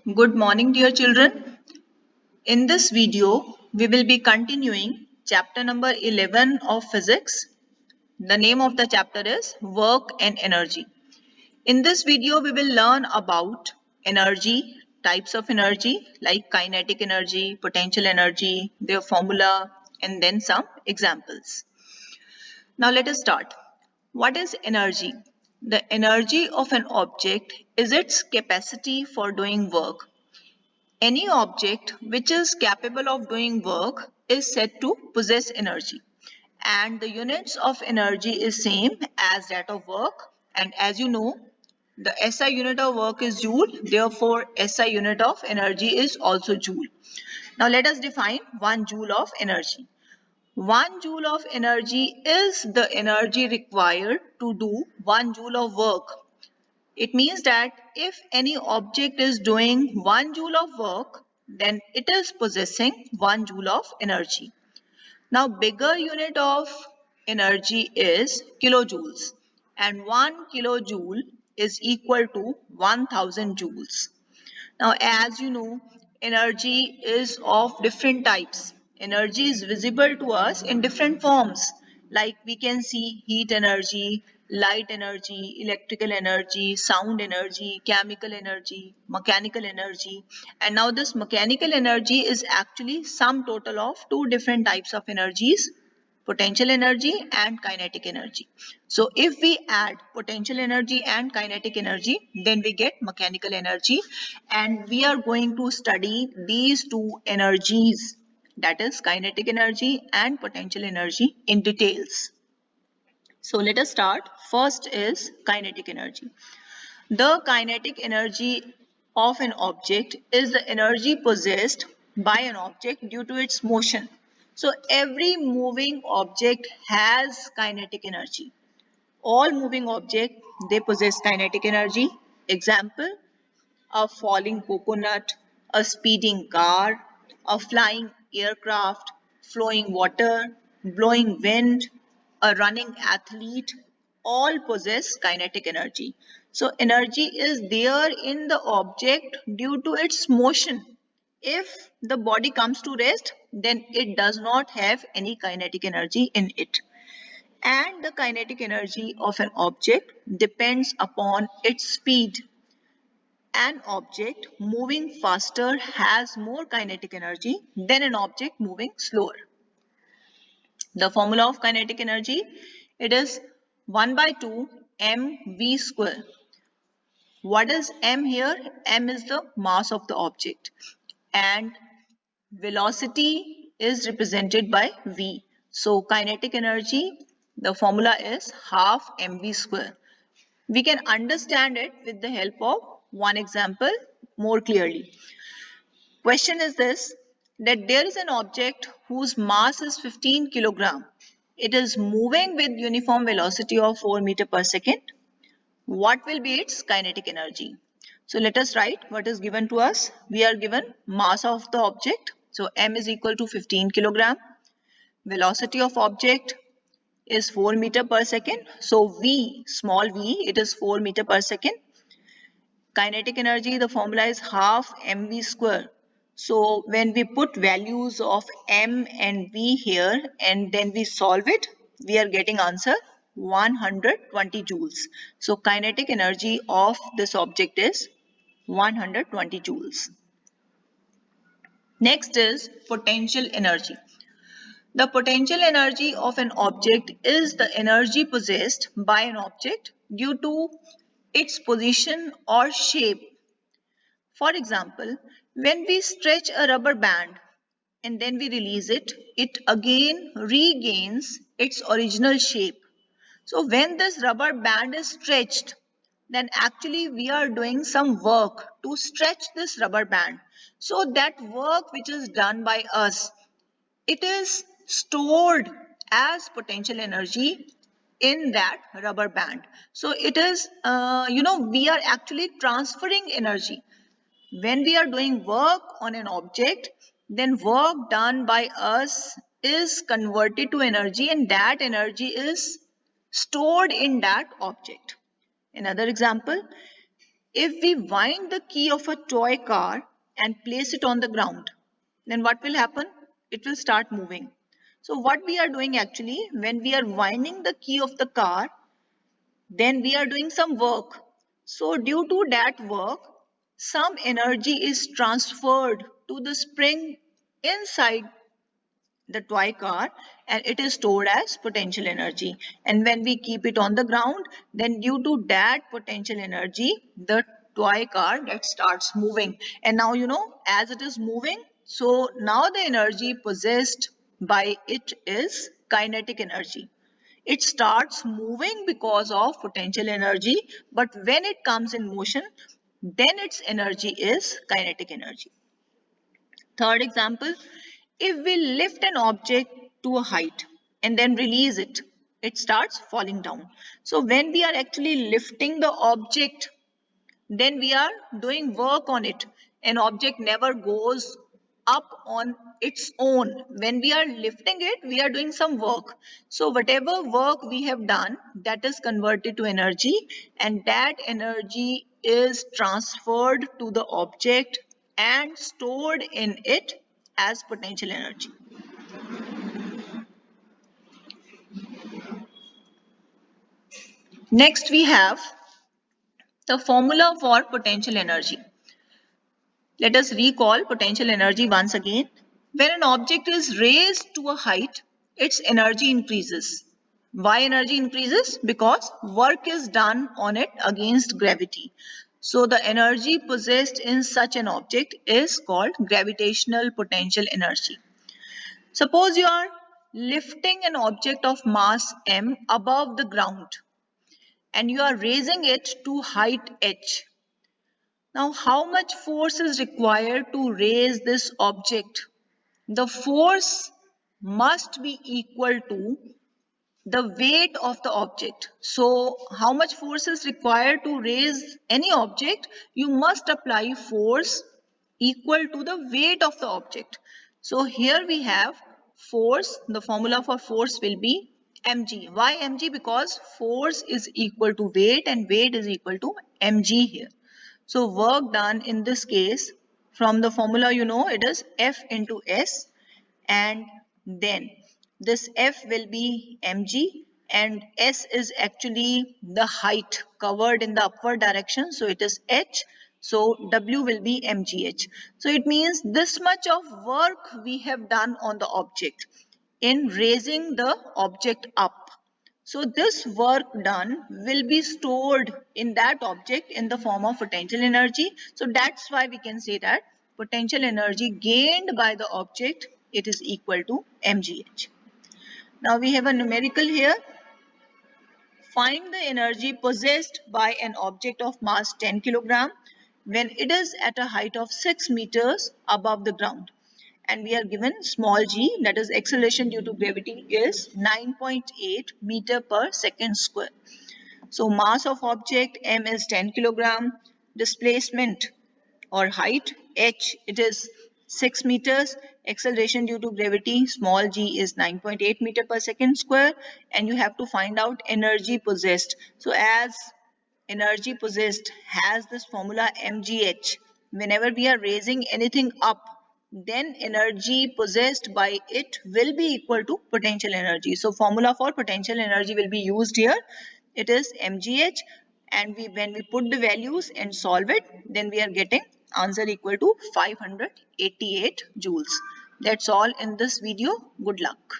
Good morning, dear children. In this video, we will be continuing chapter number 11 of physics. The name of the chapter is Work and Energy. In this video, we will learn about energy, types of energy like kinetic energy, potential energy, their formula, and then some examples. Now let us start. What is energy? The energy of an object is its capacity for doing work. Any object which is capable of doing work is said to possess energy, and the units of energy is same as that of work. And as you know, the SI unit of work is joule, therefore SI unit of energy is also joule. Now let us define 1 joule of energy. 1 joule of energy is the energy required to do 1 joule of work. It means that if any object is doing 1 joule of work, then it is possessing 1 joule of energy. Now, bigger unit of energy is kilojoules, and 1 kilojoule is equal to 1000 joules. Now, as you know, energy is of different types. Energy is visible to us in different forms. Like we can see heat energy, light energy, electrical energy, sound energy, chemical energy, mechanical energy. And now this mechanical energy is actually sum total of two different types of energies, potential energy and kinetic energy. So if we add potential energy and kinetic energy, then we get mechanical energy, and we are going to study these two energies, that is kinetic energy and potential energy, in details. So let us start. First is kinetic energy. The kinetic energy of an object is the energy possessed by an object due to its motion. So every moving object has kinetic energy. All moving objects, they possess kinetic energy. Example, a falling coconut, a speeding car, a flying aircraft, flowing water, blowing wind, a running athlete, all possess kinetic energy. So energy is there in the object due to its motion. If the body comes to rest, then it does not have any kinetic energy in it. And the kinetic energy of an object depends upon its speed. An object moving faster has more kinetic energy than an object moving slower. The formula of kinetic energy, it is 1 by 2 mv square. What is m here? M is the mass of the object, and velocity is represented by v. So kinetic energy, the formula is half mv square. We can understand it with the help of one example more clearly. Question is this, that there is an object whose mass is 15 kilogram. It is moving with uniform velocity of 4 meter per second. What will be its kinetic energy? So let us write what is given to us. We are given mass of the object. So m is equal to 15 kilogram. Velocity of object is 4 meter per second. So v, small v, it is 4 meter per second. Kinetic energy, the formula is half mv square. So when we put values of m and v here and then we solve it, we are getting answer 120 joules. So kinetic energy of this object is 120 joules. Next is potential energy. The potential energy of an object is the energy possessed by an object due to its position or shape. For example, when we stretch a rubber band and then we release it, it again regains its original shape. So when this rubber band is stretched, then actually we are doing some work to stretch this rubber band. So that work which is done by us, it is stored as potential energy in that rubber band. So it is, we are actually transferring energy. When we are doing work on an object, then work done by us is converted to energy, and that energy is stored in that object. Another example, If we wind the key of a toy car and place it on the ground, then what will happen? It will start moving. So what we are doing actually, when we are winding the key of the car, then we are doing some work. So due to that work, some energy is transferred to the spring inside the toy car, and it is stored as potential energy. And when we keep it on the ground, then due to that potential energy, the toy car that starts moving. And now as it is moving, so now the energy possessed by it is kinetic energy. It starts moving because of potential energy, but when it comes in motion, then its energy is kinetic energy. Third example, if we lift an object to a height and then release it, it starts falling down. So when we are actually lifting the object, then we are doing work on it. An object never goes up on its own. When we are lifting it, we are doing some work. So whatever work we have done, that is converted to energy, and that energy is transferred to the object and stored in it as potential energy. Next we have the formula for potential energy. Let us recall potential energy once again. When an object is raised to a height, its energy increases. Why energy increases? Because work is done on it against gravity. So the energy possessed in such an object is called gravitational potential energy. Suppose you are lifting an object of mass m above the ground and you are raising it to height h. Now, how much force is required to raise this object? The force must be equal to the weight of the object. So, how much force is required to raise any object? You must apply force equal to the weight of the object. So, here we have force. The formula for force will be mg. Why mg? Because force is equal to weight and weight is equal to mg here. So work done in this case, from the formula it is F into S, and then this F will be mg and S is actually the height covered in the upward direction, so it is h, so W will be mgh. So it means this much of work we have done on the object in raising the object up. So this work done will be stored in that object in the form of potential energy. So that's why we can say that potential energy gained by the object, it is equal to mgh. Now we have a numerical here. Find the energy possessed by an object of mass 10 kilogram when it is at a height of 6 meters above the ground. And we are given small g, that is acceleration due to gravity, is 9.8 meter per second square. So mass of object m is 10 kilogram, displacement or height h, it is 6 meters, acceleration due to gravity small g is 9.8 meter per second square, and you have to find out energy possessed. So as energy possessed has this formula mgh, whenever we are raising anything up, then energy possessed by it will be equal to potential energy. So formula for potential energy will be used here. It is mgh, and when we put the values and solve it, then we are getting answer equal to 588 joules. That's all in this video. Good luck.